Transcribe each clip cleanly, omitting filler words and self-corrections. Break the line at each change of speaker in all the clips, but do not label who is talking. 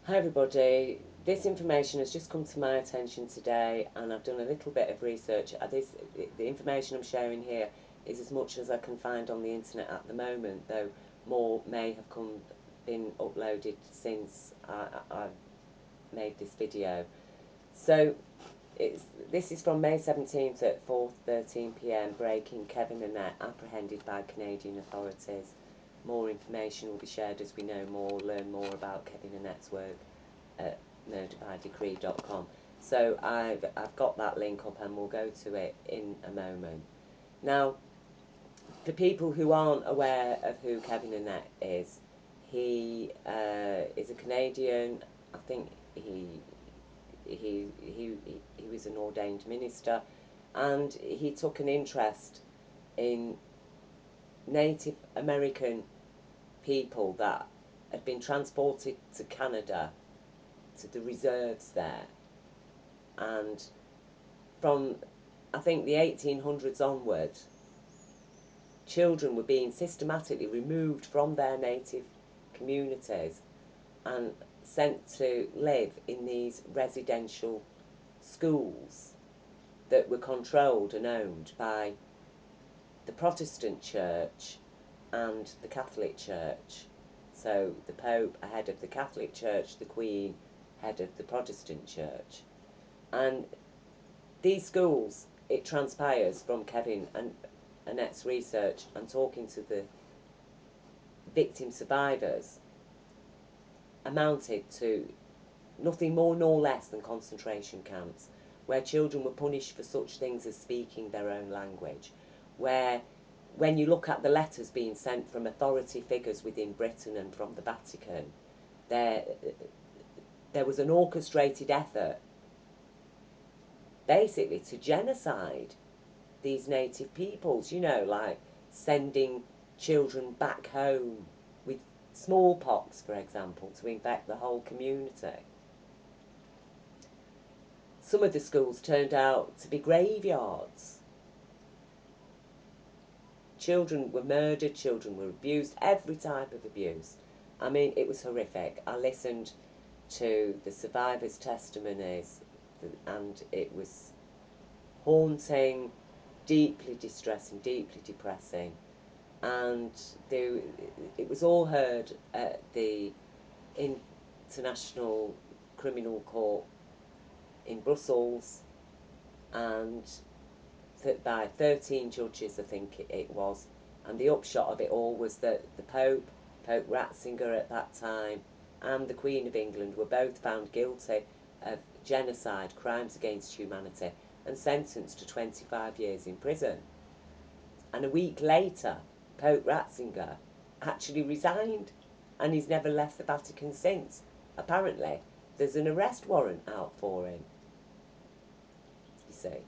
Hi everybody, this information has just come to my attention today and I've done a little bit of research. The information I'm sharing here is as much as I can find on the internet at the moment, though more may have been uploaded since I made this video. So this is from May 17th at 4:13 p.m. Breaking: Kevin Annett apprehended by Canadian authorities. More information will be shared as we know more, learn more about Kevin Annett's work at murderbydecree.com. So I've got that link up and we'll go to it in a moment. Now, for people who aren't aware of who Kevin Annett is, he is a Canadian. I think he was an ordained minister, and he took an interest in Native American people that had been transported to Canada, to the reserves there, and from I think the 1800s onward, children were being systematically removed from their native communities and sent to live in these residential schools that were controlled and owned by the Protestant Church and the Catholic Church. So the Pope, head of the Catholic Church, the Queen, head of the Protestant Church. And these schools, it transpires from Kevin and Annett's research and talking to the victim survivors, amounted to nothing more nor less than concentration camps, where children were punished for such things as speaking their own language, where when you look at the letters being sent from authority figures within Britain and from the Vatican, there was an orchestrated effort basically to genocide these native peoples, you know, like sending children back home with smallpox, for example, to infect the whole community. Some of the schools turned out to be graveyards. Children were murdered, children were abused, every type of abuse. I mean, it was horrific. I listened to the survivors' testimonies and it was haunting, deeply distressing, deeply depressing. And it was all heard at the International Criminal Court in Brussels, and by 13 judges, I think it was. And the upshot of it all was that the Pope Ratzinger at that time, and the Queen of England were both found guilty of genocide, crimes against humanity, and sentenced to 25 years in prison. And a week later, Pope Ratzinger actually resigned, and he's never left the Vatican since. Apparently, there's an arrest warrant out for him, you see.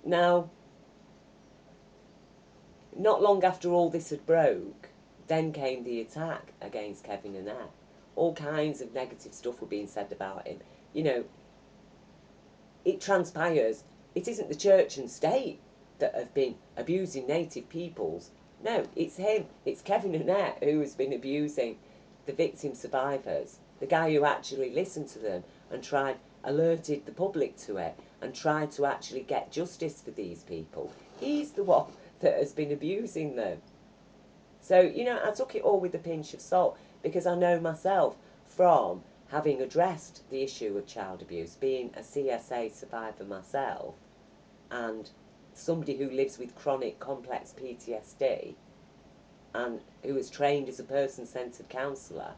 Now, not long after all this had broke, then came the attack against Kevin Annett. All kinds of negative stuff were being said about him. You know, it transpires, it isn't the church and state that have been abusing native peoples. No, it's him. It's Kevin Annett who has been abusing the victim survivors, the guy who actually listened to them and alerted the public to it and tried to actually get justice for these people. He's the one that has been abusing them. So, you know, I took it all with a pinch of salt because I know myself from having addressed the issue of child abuse, being a CSA survivor myself, and somebody who lives with chronic complex PTSD, and who was trained as a person-centred counsellor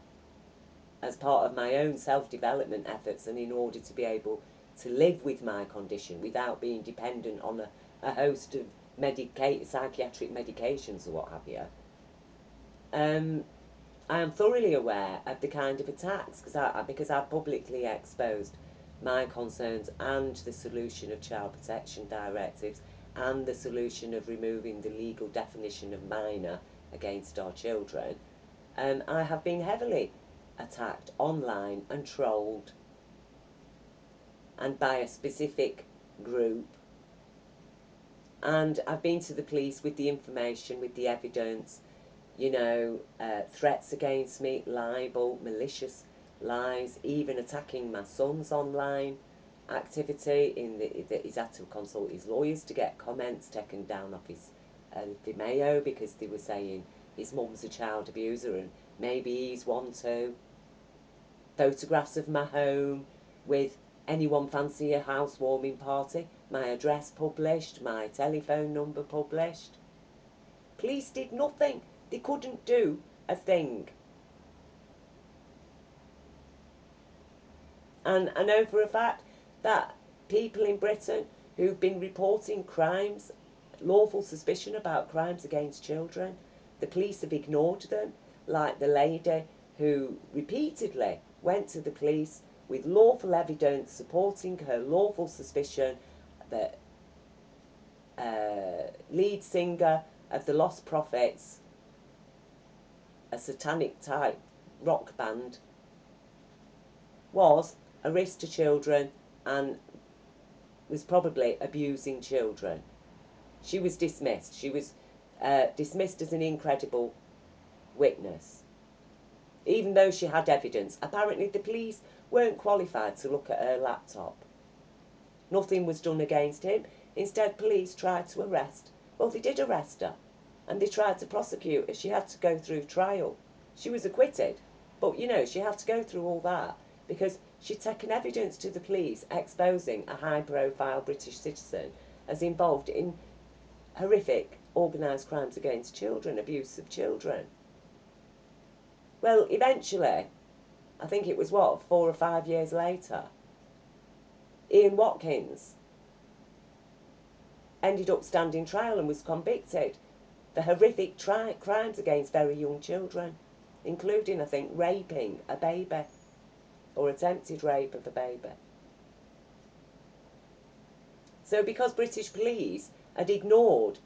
as part of my own self-development efforts, and in order to be able to live with my condition without being dependent on a host of psychiatric medications or what have you. I am thoroughly aware of the kind of attacks because I publicly exposed my concerns and the solution of child protection directives and the solution of removing the legal definition of minor against our children. I have been heavily attacked online and trolled, and by a specific group. And I've been to the police with the information, with the evidence, you know, threats against me, libel, malicious lies, even attacking my son's online activity. He's had to consult his lawyers to get comments taken down off his Vimeo because they were saying his mum's a child abuser and maybe he's one too. Photographs of my home with anyone fancy a housewarming party, my address published, my telephone number published. Police did nothing. They couldn't do a thing. And I know for a fact that people in Britain who've been reporting crimes, lawful suspicion about crimes against children, the police have ignored them, like the lady who repeatedly went to the police with lawful evidence supporting her lawful suspicion that lead singer of the Lost Prophets, a satanic type rock band, was a risk to children and was probably abusing children. She was dismissed. She was dismissed as an incredible witness, even though she had evidence. Apparently the police weren't qualified to look at her laptop. Nothing was done against him. Instead, police tried to arrest. Well, they did arrest her, and they tried to prosecute her. She had to go through trial. She was acquitted, but, you know, she had to go through all that because she'd taken evidence to the police exposing a high-profile British citizen as involved in horrific organised crimes against children, abuse of children. Well, eventually, I think it was, 4 or 5 years later, Ian Watkins ended up standing trial and was convicted for horrific crimes against very young children, including, I think, raping a baby or attempted rape of a baby. So because British police had ignored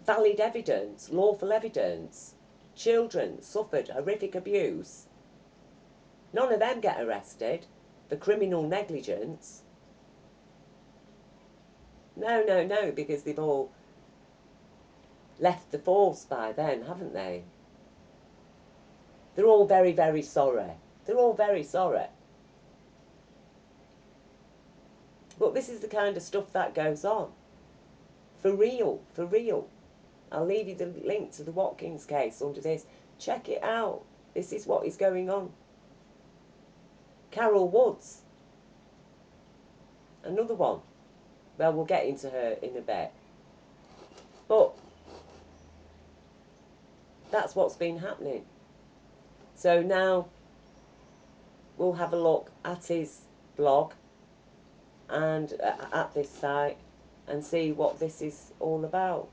valid evidence, lawful evidence, children suffered horrific abuse, none of them get arrested for criminal negligence. No, because they've all left the force by then, haven't they? They're all very, very sorry. They're all very sorry. But this is the kind of stuff that goes on. For real, for real. I'll leave you the link to the Watkins case under this. Check it out. This is what is going on. Carol Woods. Another one. Well, we'll get into her in a bit. But that's what's been happening. So now we'll have a look at his blog and at this site and see what this is all about.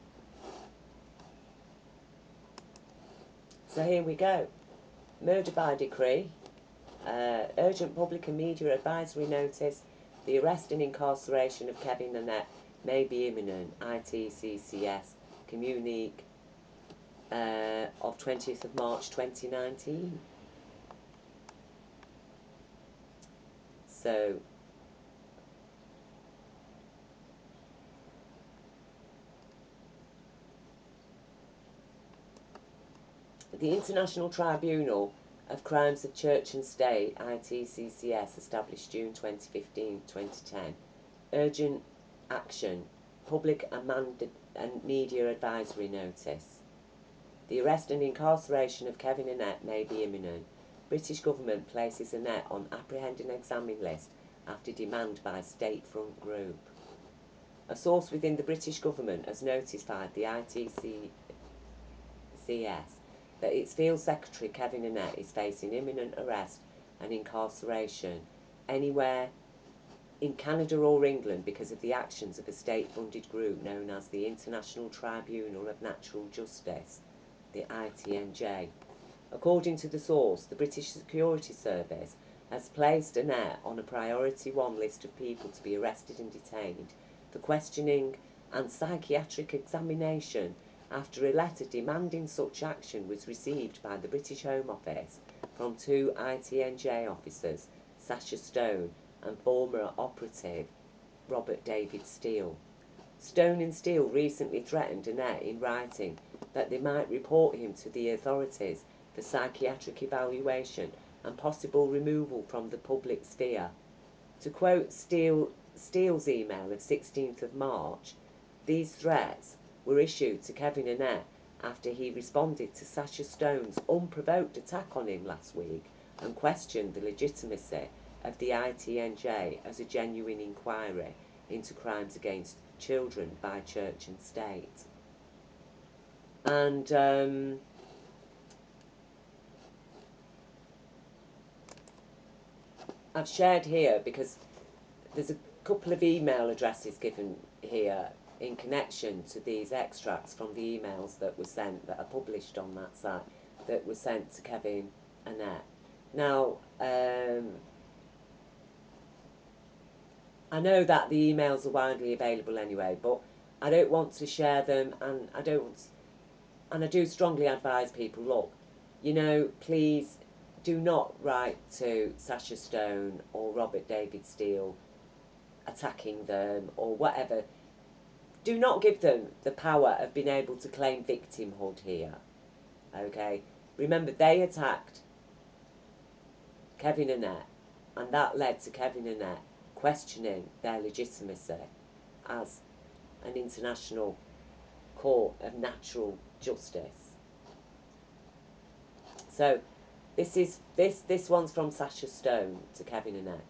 So here we go. Murder by decree. Urgent public and media advisory notice. The arrest and incarceration of Kevin Annett may be imminent. ITCCS. Communique of 20th of March 2019. So the International Tribunal of Crimes of Church and State, ITCCS, established June 2015-2010. Urgent action, public and media advisory notice. The arrest and incarceration of Kevin Annett may be imminent. British government places Annett on apprehended and examine list after demand by State Front Group. A source within the British government has notified the ITCCS that its Field Secretary Kevin Annett is facing imminent arrest and incarceration anywhere in Canada or England because of the actions of a state-funded group known as the International Tribunal of Natural Justice, the ITNJ. According to the source, the British Security Service has placed Annett on a priority 1 list of people to be arrested and detained for questioning and psychiatric examination after a letter demanding such action was received by the British Home Office from 2 ITNJ officers, Sasha Stone and former operative Robert David Steele. Stone and Steele recently threatened Annett in writing that they might report him to the authorities for psychiatric evaluation and possible removal from the public sphere. To quote Steele's email of 16th of March, these threats were issued to Kevin Annett after he responded to Sasha Stone's unprovoked attack on him last week and questioned the legitimacy of the ITNJ as a genuine inquiry into crimes against children by church and state. And I've shared here, because there's a couple of email addresses given here in connection to these extracts from the emails that were sent, that are published on that site, that were sent to Kevin Annett. Now, I know that the emails are widely available anyway, but I don't want to share them, and I do strongly advise people, look, you know, please do not write to Sasha Stone or Robert David Steele attacking them or whatever. Do not give them the power of being able to claim victimhood here, okay? Remember, they attacked Kevin Annett, and that led to Kevin Annett questioning their legitimacy as an international court of natural justice. So this one's from Sasha Stone to Kevin Annett.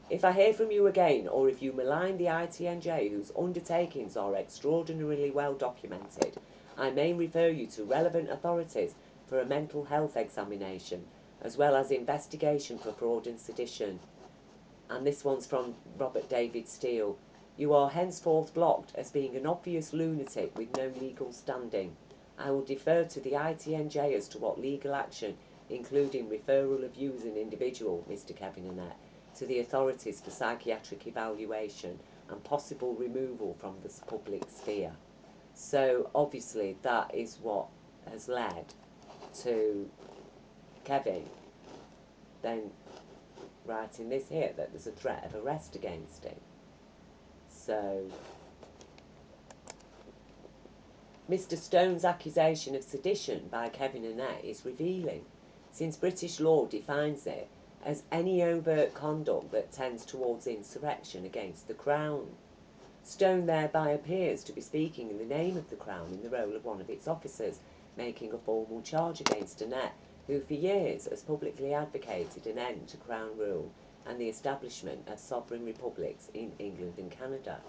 If I hear from you again, or if you malign the ITNJ, whose undertakings are extraordinarily well documented, I may refer you to relevant authorities for a mental health examination, as well as investigation for fraud and sedition. And this one's from Robert David Steele. You are henceforth blocked as being an obvious lunatic with no legal standing. I will defer to the ITNJ as to what legal action, including referral of you as an individual, Mr. Kevin Annett, to the authorities for psychiatric evaluation and possible removal from the public sphere. So obviously that is what has led to Kevin then writing this here, that there's a threat of arrest against him. So Mr. Stone's accusation of sedition by Kevin Annett is revealing, since British law defines it as any overt conduct that tends towards insurrection against the Crown. Stone thereby appears to be speaking in the name of the Crown in the role of one of its officers, making a formal charge against Annett, who for years has publicly advocated an end to Crown rule and the establishment of sovereign republics in England and Canada.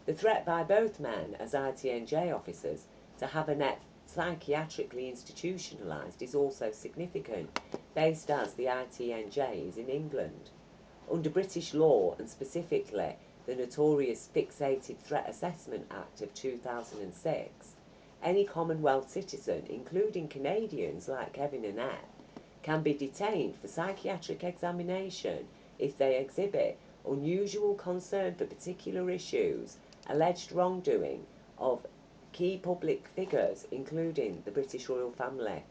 The threat by both men as ITNJ officers to have Annett psychiatrically institutionalised is also significant, based as the ITNJ is in England. Under British law, and specifically the notorious Fixated Threat Assessment Act of 2006, any Commonwealth citizen, including Canadians like Kevin Annett, can be detained for psychiatric examination if they exhibit unusual concern for particular issues, alleged wrongdoing of key public figures, including the British royal family.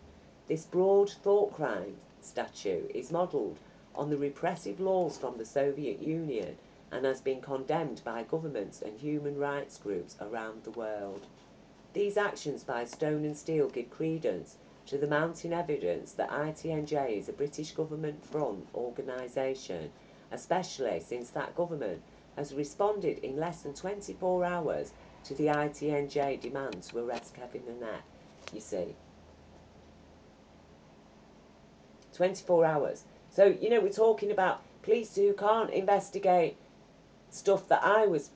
This broad thought crime statute is modelled on the repressive laws from the Soviet Union and has been condemned by governments and human rights groups around the world. These actions by Stone and Steele give credence to the mounting evidence that ITNJ is a British government-run organisation, especially since that government has responded in less than 24 hours to the ITNJ demand to arrest Kevin Annett, you see. 24 hours. So, you know, we're talking about police who can't investigate stuff that I was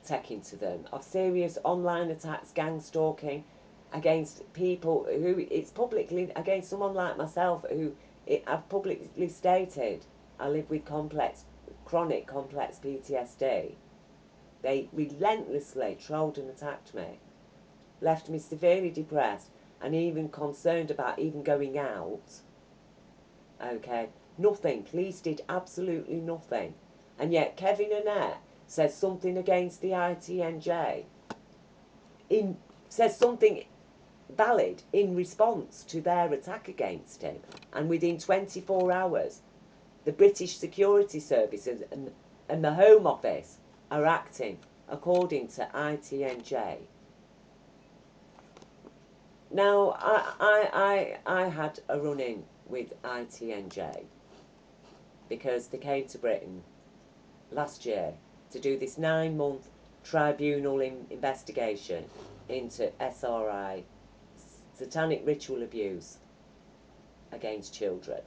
taking to them, of serious online attacks, gang stalking against people who, it's publicly, against someone like myself who I've publicly stated I live with chronic complex PTSD. They relentlessly trolled and attacked me, left me severely depressed and even concerned about even going out. Okay, nothing. Police did absolutely nothing. And yet Kevin Annett says something against the ITNJ, says something valid in response to their attack against him, and within 24 hours the British Security Services and the Home Office are acting according to ITNJ. Now, I had a run-in with ITNJ because they came to Britain last year to do this 9-month tribunal investigation into SRA, satanic ritual abuse against children,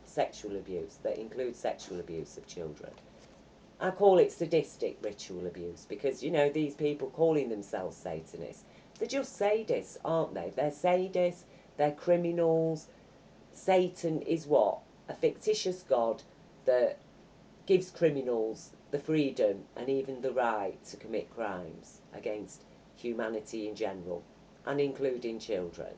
sexual abuse, that includes sexual abuse of children. I call it sadistic ritual abuse because, you know, these people calling themselves Satanists, they're just sadists, aren't they? They're sadists, they're criminals. Satan is what? A fictitious god that gives criminals the freedom and even the right to commit crimes against humanity in general, and including children.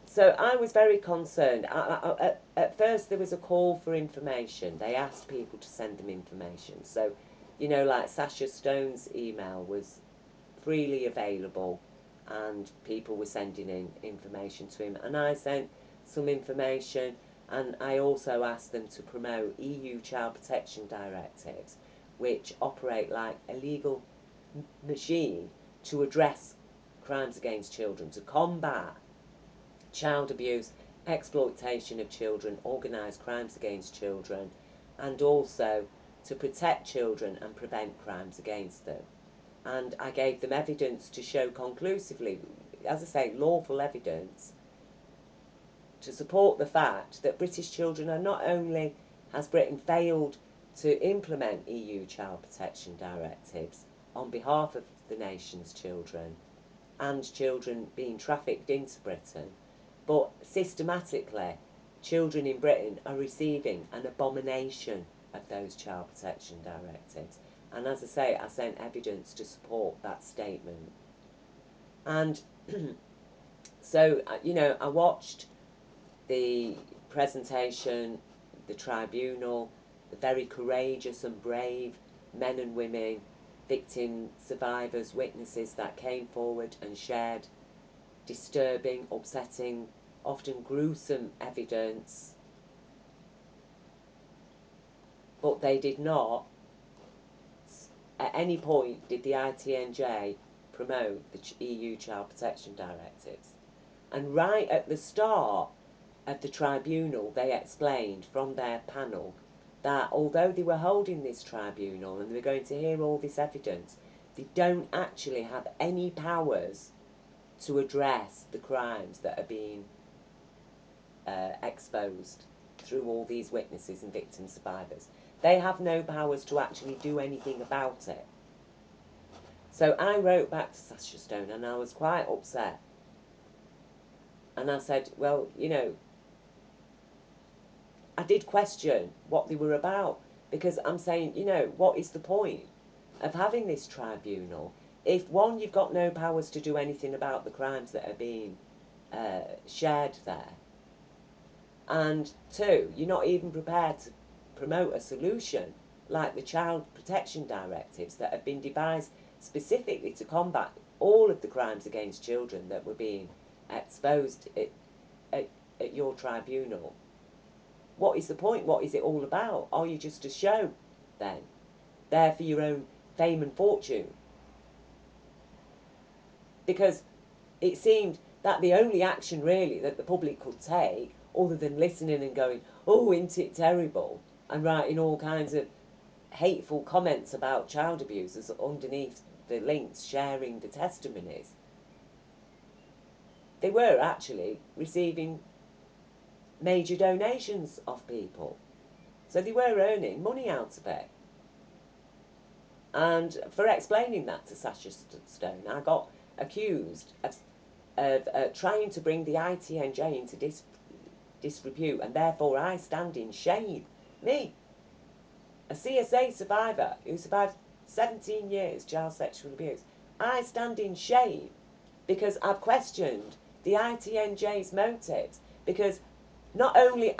So I was very concerned. At first there was a call for information. They asked people to send them information. So, you know, like Sasha Stone's email was freely available and people were sending in information to him. And I sent some information, and I also asked them to promote EU child protection directives, which operate like a legal machine to address crimes against children, to combat child abuse, exploitation of children, organised crimes against children, and also to protect children and prevent crimes against them. And I gave them evidence to show conclusively, as I say, lawful evidence, to support the fact that British children are not only has Britain failed to implement EU child protection directives on behalf of the nation's children and children being trafficked into Britain, but systematically children in Britain are receiving an abomination of those child protection directives. And as I say, I sent evidence to support that statement. And so, you know, I watched the presentation, the tribunal, the very courageous and brave men and women, victim survivors, witnesses that came forward and shared disturbing, upsetting, often gruesome evidence. But they did not, at any point, did the ITNJ promote the EU Child Protection Directives. And right at the start of the tribunal, they explained from their panel that although they were holding this tribunal and they were going to hear all this evidence, they don't actually have any powers to address the crimes that are being exposed through all these witnesses and victim survivors. They have no powers to actually do anything about it. So I wrote back to Sasha Stone and I was quite upset. And I said, well, you know, I did question what they were about, because I'm saying, you know, what is the point of having this tribunal if, one, you've got no powers to do anything about the crimes that are being shared there, and two, you're not even prepared to promote a solution like the child protection directives that have been devised specifically to combat all of the crimes against children that were being exposed at your tribunal. What is the point? What is it all about? Are you just a show then? There for your own fame and fortune? Because it seemed that the only action really that the public could take, other than listening and going, oh, isn't it terrible, and writing all kinds of hateful comments about child abusers underneath the links sharing the testimonies, they were actually receiving major donations of people. So they were earning money out of it. And for explaining that to Sasha Stone, I got accused of trying to bring the ITNJ into disrepute, and therefore I stand in shame. Me, a CSA survivor who survived 17 years child sexual abuse, I stand in shame because I've questioned the ITNJ's motives, because not only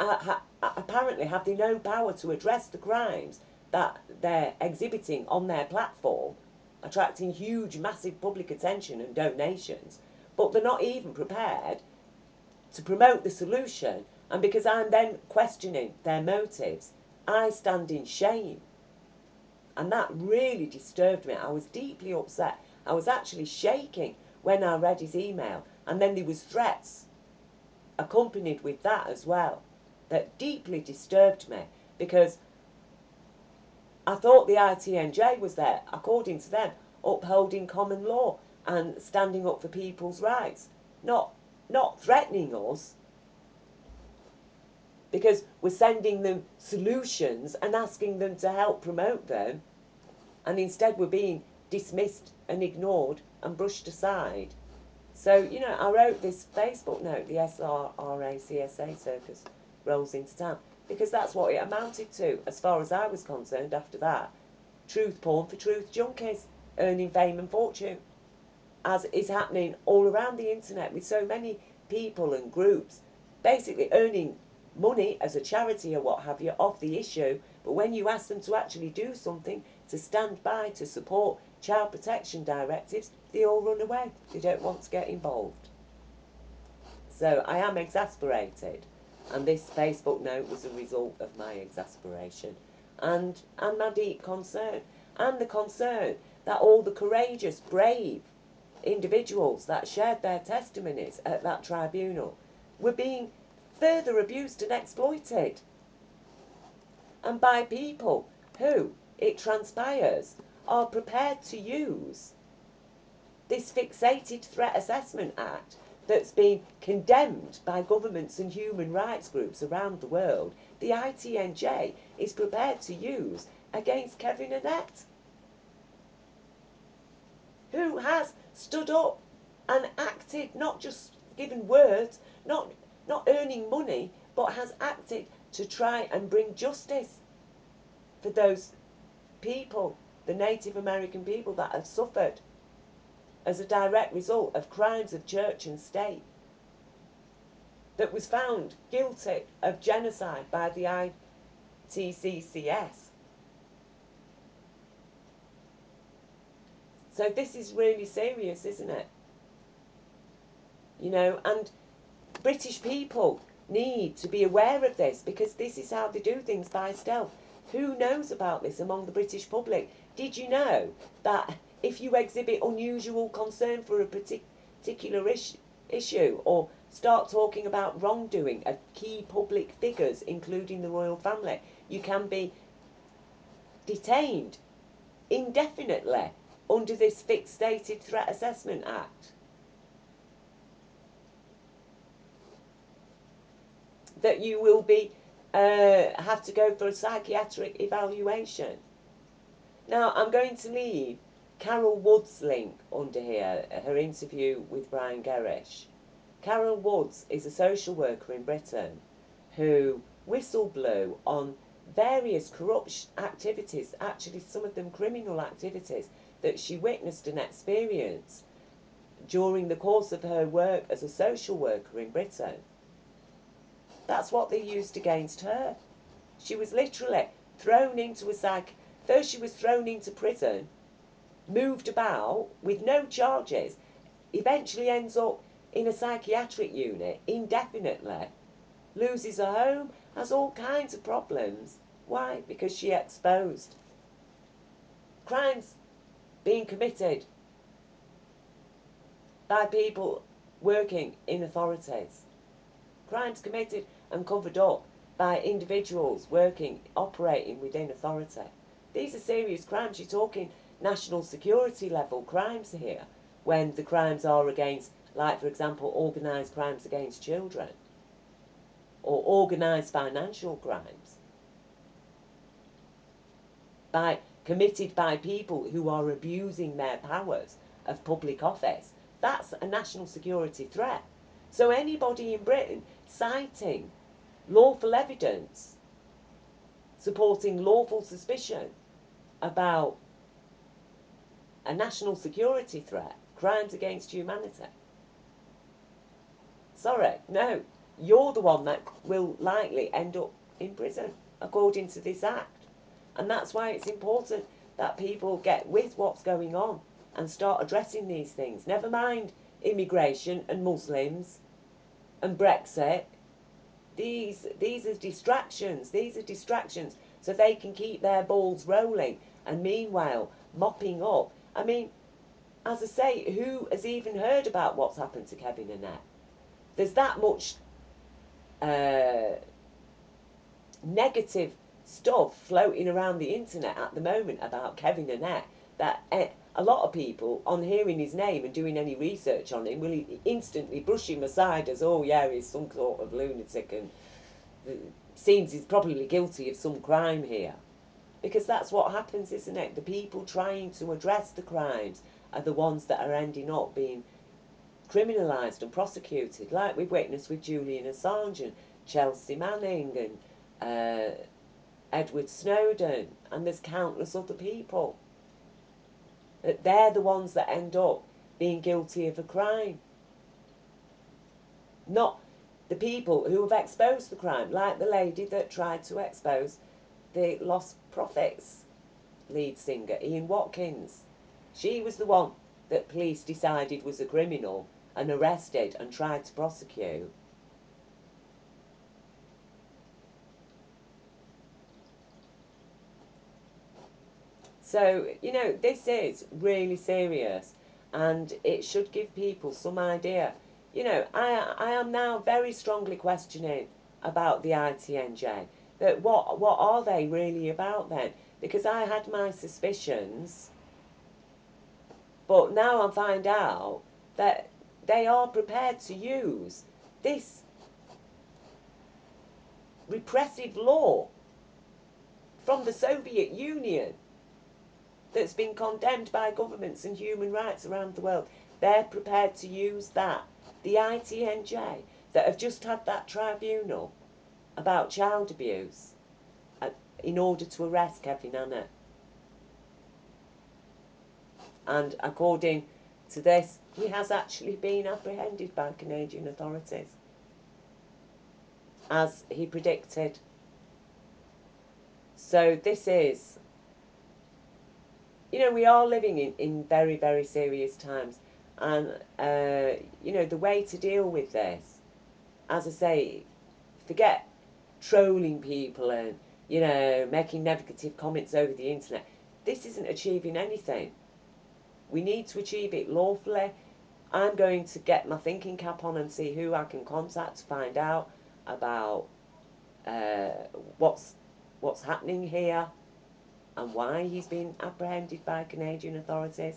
apparently have they no power to address the crimes that they're exhibiting on their platform, attracting huge, massive public attention and donations, but they're not even prepared to promote the solution. And because I'm then questioning their motives, I stand in shame. And that really disturbed me. I was deeply upset. I was actually shaking when I read his email, and then there was threats accompanied with that as well that deeply disturbed me, because I thought the ITNJ was there, according to them, upholding common law and standing up for people's rights, not threatening us, because we're sending them solutions and asking them to help promote them, and instead we're being dismissed and ignored and brushed aside. So, you know, I wrote this Facebook note, the SRA-CSA Circus rolls into town, because that's what it amounted to, as far as I was concerned after that. Truth porn for truth junkies, earning fame and fortune, as is happening all around the internet with so many people and groups, basically earning money as a charity or what have you off the issue, but when you ask them to actually do something, to stand by, to support child protection directives, they all run away. They don't want to get involved. So I am exasperated, and this Facebook note was a result of my exasperation and my deep concern, and the concern that all the courageous, brave individuals that shared their testimonies at that tribunal were being further abused and exploited, and by people who, it transpires, are prepared to use this Fixated Threat Assessment Act that's been condemned by governments and human rights groups around the world. The ITNJ is prepared to use against Kevin Annett, who has stood up and acted, not just given words, not earning money, but has acted to try and bring justice for those people, the Native American people that have suffered as a direct result of crimes of church and state, that was found guilty of genocide by the ITCCS. So this is really serious, isn't it? You know, and British people need to be aware of this, because this is how they do things, by stealth. Who knows about this among the British public? Did you know that if you exhibit unusual concern for a particular issue, or start talking about wrongdoing of key public figures, including the royal family, you can be detained indefinitely under this Fixated Threat Assessment Act? That you will be have to go for a psychiatric evaluation. Now, I'm going to leave Carol Wood's link under here, her interview with Brian Gerrish. Carol Woods is a social worker in Britain who whistle-blew on various corrupt activities, actually some of them criminal activities, that she witnessed and experienced during the course of her work as a social worker in Britain. That's what they used against her. She was literally thrown into first she was thrown into prison, moved about with no charges, eventually ends up in a psychiatric unit indefinitely, loses her home, has all kinds of problems. Why? Because she exposed crimes being committed by people working in authorities. Crimes committed and covered up by individuals working, operating within authority. These are serious crimes. You're talking national security level crimes here, when the crimes are against, like for example, organised crimes against children, or organised financial crimes committed by people who are abusing their powers of public office. That's a national security threat. So anybody in Britain citing lawful evidence supporting lawful suspicion about a national security threat, crimes against humanity, sorry, no, you're the one that will likely end up in prison according to this act. And that's why it's important that people get with what's going on and start addressing these things. Never mind immigration and Muslims and Brexit. These are distractions. These are distractions so they can keep their balls rolling, and meanwhile mopping up. I mean, as I say, who has even heard about what's happened to Kevin Annett? There's that much negative stuff floating around the internet at the moment about Kevin Annett that a lot of people, on hearing his name and doing any research on him, will instantly brush him aside as, oh yeah, he's some sort of lunatic and seems he's probably guilty of some crime here. Because that's what happens, isn't it? The people trying to address the crimes are the ones that are ending up being criminalised and prosecuted, like we've witnessed with Julian Assange and Chelsea Manning and Edward Snowden, and there's countless other people. That they're the ones that end up being guilty of a crime. Not the people who have exposed the crime, like the lady that tried to expose the Lost Prophets lead singer, Ian Watkins. She was the one that police decided was a criminal and arrested and tried to prosecute. So, you know, this is really serious and it should give people some idea. You know, I am now very strongly questioning about the ITNJ. That what are they really about then? Because I had my suspicions, but now I find out that they are prepared to use this repressive law from the Soviet Union that's been condemned by governments and human rights around the world. They're prepared to use that. The ITNJ that have just had that tribunal about child abuse in order to arrest Kevin Annett. And according to this, he has actually been apprehended by Canadian authorities, as he predicted. So this is, you know, we are living in very, very serious times. And, you know, the way to deal with this, as I say, forget trolling people and, you know, making negative comments over the internet. This isn't achieving anything. We need to achieve it lawfully. I'm going to get my thinking cap on and see who I can contact to find out about what's happening here and why he's been apprehended by Canadian authorities.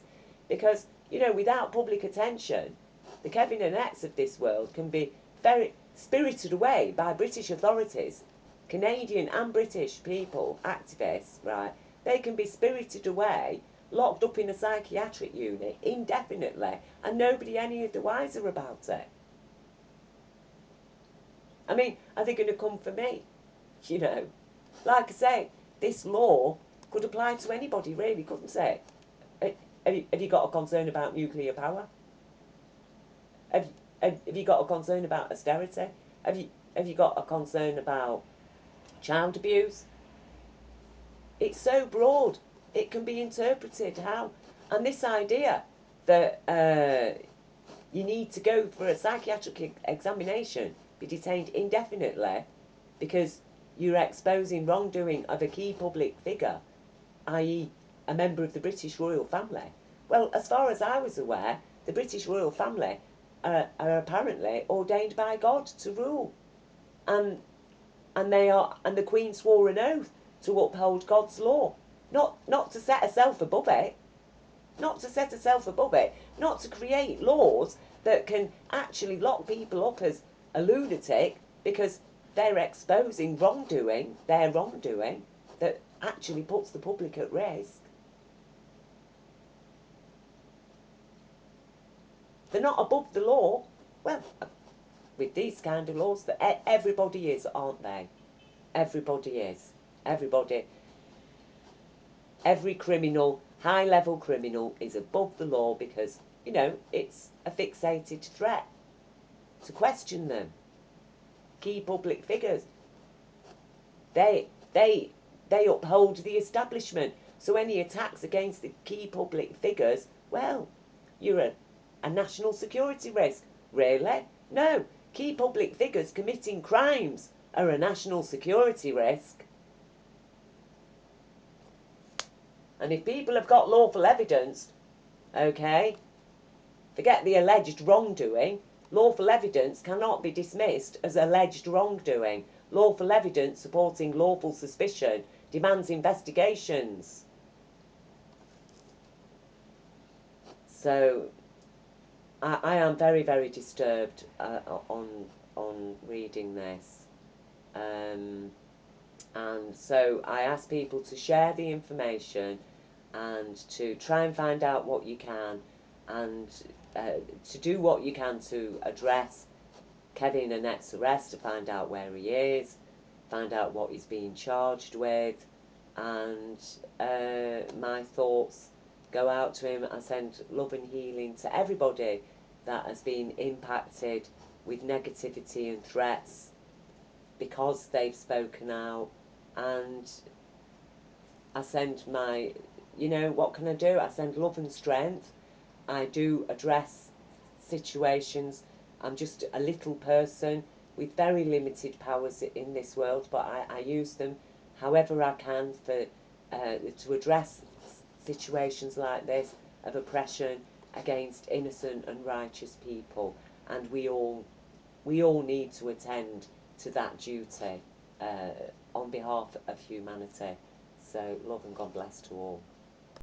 Because, you know, without public attention, the Kevin Annetts of this world can be very spirited away by British authorities. Canadian and British people, activists, right, they can be spirited away, locked up in a psychiatric unit indefinitely, and nobody any of the wiser about it. I mean, are they going to come for me? You know, like I say, this law could apply to anybody, really, couldn't it? Have you got a concern about nuclear power? Have you got a concern about austerity? Have you got a concern about child abuse? It's so broad, it can be interpreted how. And this idea that you need to go for a psychiatric examination, be detained indefinitely because you're exposing wrongdoing of a key public figure, i.e. a member of the British royal family. Well, as far as I was aware, the British royal family are apparently ordained by God to rule. And the Queen swore an oath to uphold God's law. Not to set herself above it. Not to set herself above it. Not to create laws that can actually lock people up as a lunatic because they're exposing their wrongdoing, that actually puts the public at risk. They're not above the law. Well, with these kind of laws, that everybody is, aren't they? Everybody is. Everybody. Every criminal, high-level criminal, is above the law because, you know, it's a fixated threat to question them. Key public figures. They uphold the establishment. So any attacks against the key public figures, well, you're a national security risk. Really? No. Key public figures committing crimes are a national security risk. And if people have got lawful evidence Okay? Forget the alleged wrongdoing. Lawful evidence cannot be dismissed as alleged wrongdoing. Lawful evidence supporting lawful suspicion demands investigations. So I am very, very disturbed on reading this. And so I ask people to share the information and to try and find out what you can, and to do what you can to address Kevin Annett's arrest, to find out where he is, find out what he's being charged with, and my thoughts go out to him. I send love and healing to everybody that has been impacted with negativity and threats because they've spoken out, and I send my, what can I do? I send love and strength. I do address situations. I'm just a little person with very limited powers in this world, but I use them however I can to address situations like this of oppression against innocent and righteous people, and we all need to attend to that duty on behalf of humanity. So love and God bless to all.